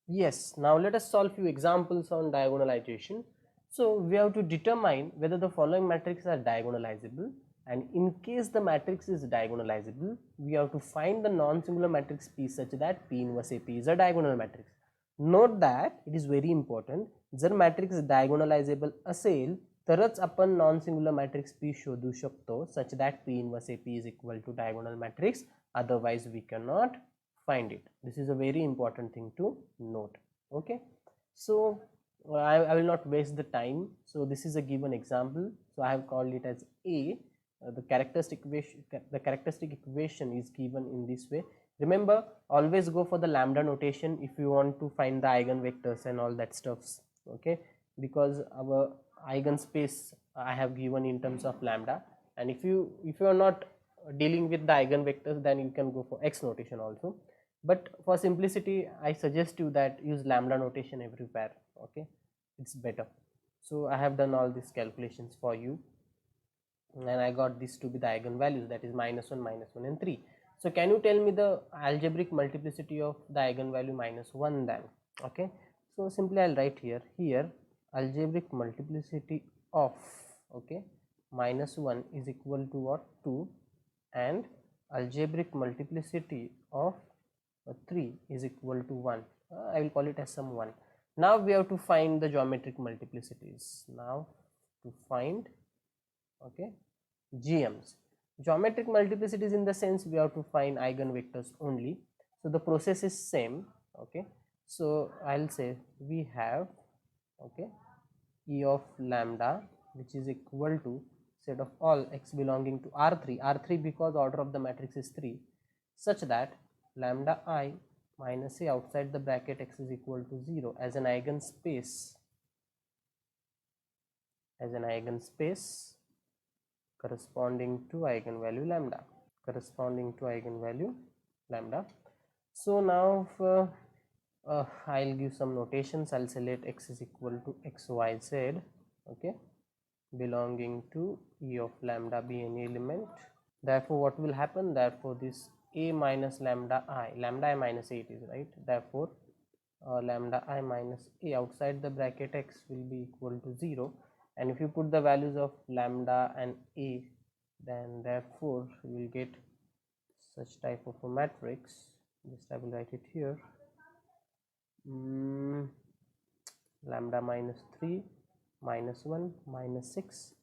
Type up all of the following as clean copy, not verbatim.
Yes, now let us solve few examples on diagonalization. So we have to determine whether the following matrices are diagonalizable, and in case the matrix is diagonalizable, we have to find the non-singular matrix P such that P inverse AP is a diagonal matrix. Note that it is very important, जर matrix diagonalizable असेल तरच आपण non singular matrix P शोधू शकतो such that P inverse AP is equal to diagonal matrix, otherwise we cannot find it. This is a very important thing to note. Okay, so I will not waste the time. So this is a given example, so I have called it as A. The characteristic equation is given in this way. Remember, always go for the lambda notation if you want to find the eigenvectors and all that stuffs. Okay, because our eigenspace I have given in terms of lambda, and if you are not dealing with the eigenvectors, then you can go for x notation also, but for simplicity I suggest you that use lambda notation everywhere. Okay, it's better. So I have done all these calculations for you, and I got this to be the eigenvalues, that is -1, -1 and 3. So can you tell me the algebraic multiplicity of the eigenvalue -1 then? Okay, so simply I'll write here algebraic multiplicity of, okay, -1 is equal to what, 2, and algebraic multiplicity of 3 is equal to 1. I will call it as some 1. Now we have to find the geometric multiplicities. Now to find, okay, GMs, geometric multiplicities, in the sense we have to find eigenvectors only. So the process is same. Okay, so I'll say we have, okay, E of lambda, which is equal to set of all x belonging to R3 because order of the matrix is 3, such that lambda I minus a outside the bracket x is equal to 0 as an eigenspace corresponding to eigenvalue lambda. So now I'll give some notations. I'll say let x is equal to xyz, okay, belonging to E of lambda be any element. Therefore what will happen, therefore this a minus lambda I minus 8 is right, therefore lambda I minus a outside the bracket x will be equal to 0, and if you put the values of lambda and a, then therefore you will get such type of a matrix. Just I will write it here, lambda minus 3 minus 1 minus 6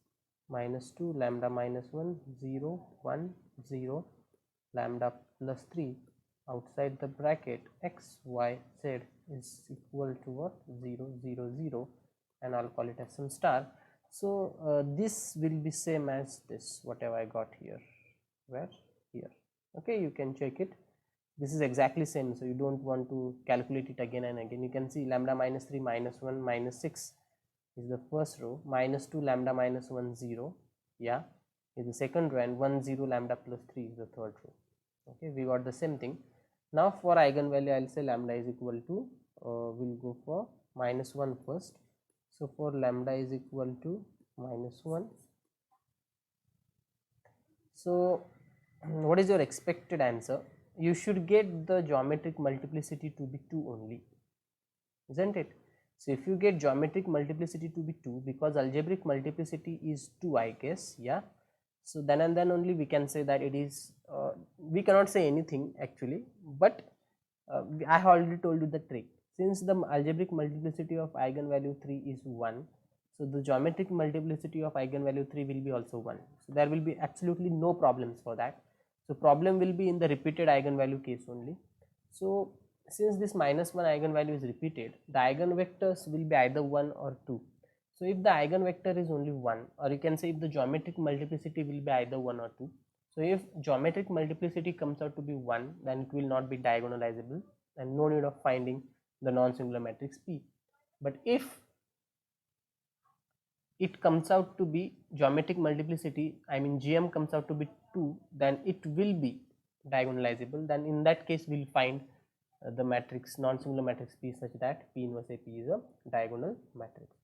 minus 2 lambda minus 1 0 1 0 lambda plus 3 outside the bracket x y z is equal to what, 0 0 0, and I'll call it as some star. So this will be same as this whatever I got here, where here. Okay, you can check it, this is exactly same, so you don't want to calculate it again and again. You can see lambda minus 3 minus 1 minus 6 is the first row, minus 2 lambda minus 1 0, yeah, is the second row, and 1 0 lambda plus 3 is the third row. Okay, we got the same thing. Now for eigenvalue I'll say lambda is equal to we'll go for -1 first. So for lambda is equal to -1, so what is your expected answer? You should get the geometric multiplicity to be 2 only, isn't it? So if you get geometric multiplicity to be 2, because algebraic multiplicity is 2, I guess, yeah, so then and then only we can say that it is we cannot say anything actually, but I have already told you the trick. Since the algebraic multiplicity of eigenvalue 3 is 1, so the geometric multiplicity of eigenvalue 3 will be also 1, so there will be absolutely no problems for that. So problem will be in the repeated eigenvalue case only. So since this -1 eigenvalue is repeated, the eigenvectors will be either 1 or 2. So if the eigenvector is only 1, or you can say if the geometric multiplicity will be either 1 or 2, so if geometric multiplicity comes out to be 1, then it will not be diagonalizable and no need of finding the non-singular matrix P. But if it comes out to be geometric multiplicity, I mean GM comes out to be 2, then it will be diagonalizable. Then in that case we'll find the matrix, non-singular matrix P such that P inverse AP is a diagonal matrix.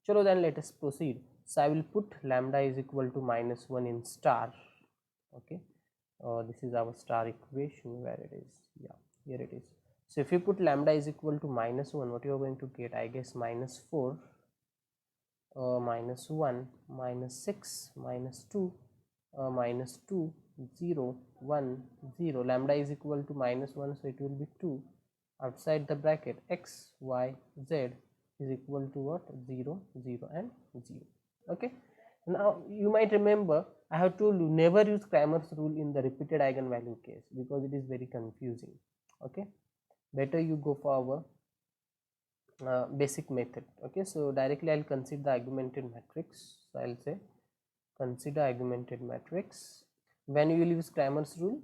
Chalo, then let us proceed. So I will put lambda is equal to -1 in star. Okay, this is our star equation, where it is, yeah, here it is. So if you put lambda is equal to -1, what you are going to get? I guess -4, -1, -6, -2, -2, 0, 1, 0. Lambda is equal to -1, so it will be 2. Outside the bracket, x, y, z is equal to what? 0, 0 and 0. Okay. Now you might remember I have told you never use Cramer's rule in the repeated eigenvalue case because it is very confusing. Okay, better you go for our basic method. Okay, so directly I'll consider the augmented matrix. So I'll say consider augmented matrix. When you will use Cramer's rule,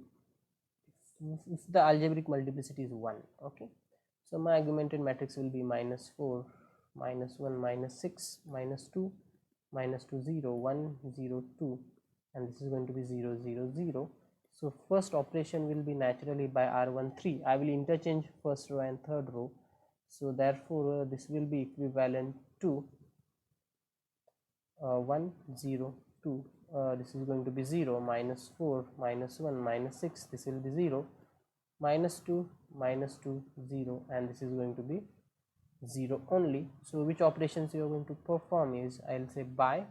if the algebraic multiplicity is 1. Okay, so my augmented matrix will be -4, -1, -6, -2, -2, 0, 1, 0, 2, and this is going to be 0, 0, 0. So first operation will be naturally by R1 3. I will interchange first row and third row. So therefore this will be equivalent to 1, 0, 2. This is going to be 0, -4, -1, -6. This will be 0, -2, -2, 0, and this is going to be 0 only. So which operations you are going to perform is, I'll say by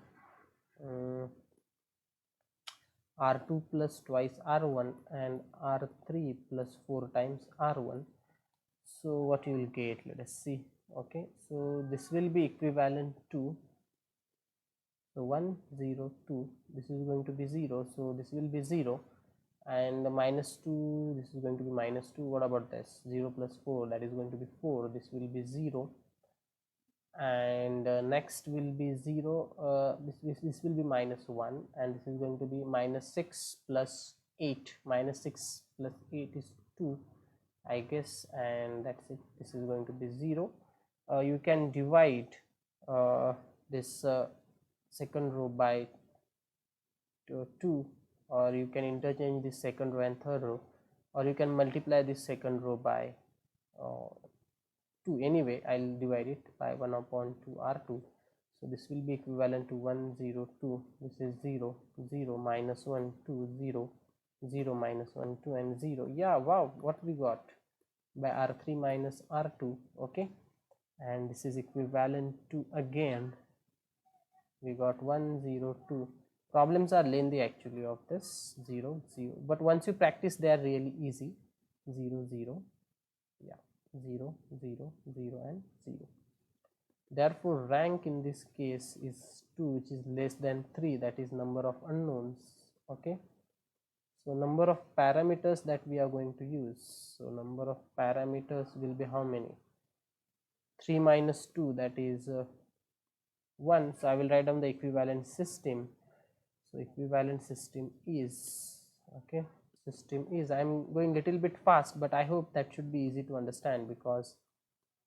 R2 plus twice R1 and R3 plus 4 times R1. So what you will get, let us see. Okay, so this will be equivalent to, so 1, 0, 2, this is going to be 0, so this will be 0, and -2, this is going to be -2. What about this? 0 plus 4, that is going to be 4, this will be 0, and next will be 0, this will be -1, and this is going to be -6 plus 8, -6 plus 8 is 2, I guess, and that's it. This is going to be 0. You can divide this second row by 2, or you can interchange this second row and third row, or you can multiply this second row by 2. Anyway, I'll divide it by 1 upon 2 R2. So this will be equivalent to 1, 0, 2. This is 0, 0, -1, 2, 0, 0, -1, 2, and 0. Yeah, wow, what we got? By R3 minus R2. Okay, and this is equivalent to, again we got 1, 0, 2. Problems are lengthy actually of this 0, 0, but once you practice they are really easy. 0, 0, yeah, 0, 0, 0, and 0. Therefore rank in this case is 2, which is less than 3, that is number of unknowns. Okay, so number of parameters that we are going to use, so number of parameters will be how many? 3 minus 2, that is 1. So I will write down the equivalent system. So equivalent system is, okay, system is, I am going little bit fast, but I hope that should be easy to understand because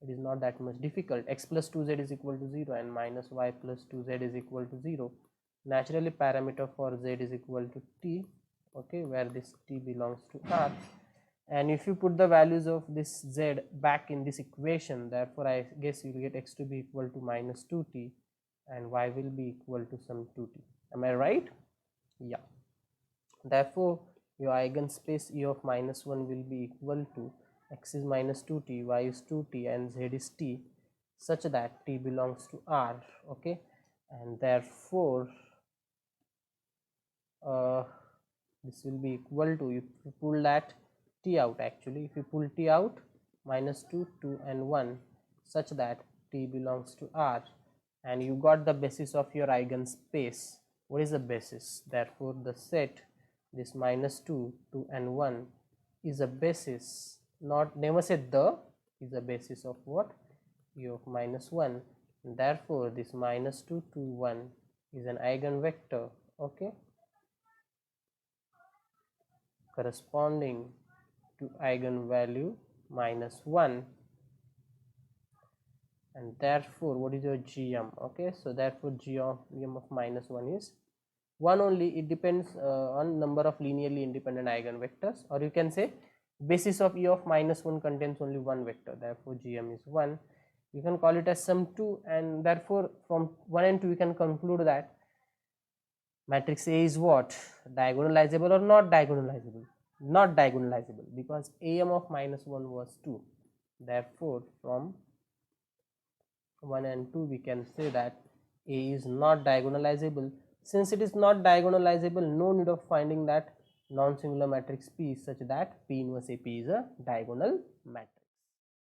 it is not that much difficult. X plus 2z is equal to 0 and minus y plus 2z is equal to 0. Naturally parameter for z is equal to t, okay, where this t belongs to r, and if you put the values of this z back in this equation, therefore I guess you will get x to be equal to minus 2t and y will be equal to some 2t. Am I right? Yeah. Therefore your eigenspace E of -1 will be equal to x is minus 2t, y is 2t, and z is t, such that t belongs to r. Okay, and therefore this will be equal to, if you pull that t out, actually if you pull t out, -2, 2, and 1, such that t belongs to r, and you got the basis of your eigenspace. What is the basis? Therefore the set, this -2, 2, and 1 is a basis, not, never said the, is a basis of what? E of -1. Therefore this -2, 2, 1 is an eigenvector, okay, corresponding to eigenvalue -1, and therefore what is your GM? Okay, so therefore GM of -1 is 1 only. It depends on number of linearly independent eigenvectors, or you can say basis of E of -1 contains only one vector, therefore GM is 1. You can call it as sum 2, and therefore from 1 and 2 you can conclude that matrix A is what? Diagonalizable or not diagonalizable? Not diagonalizable, because AM of -1 was 2. Therefore, from 1 and 2 we can say that A is not diagonalizable. Since it is not diagonalizable, no need of finding that non-singular matrix P is such that P inverse AP is a diagonal matrix.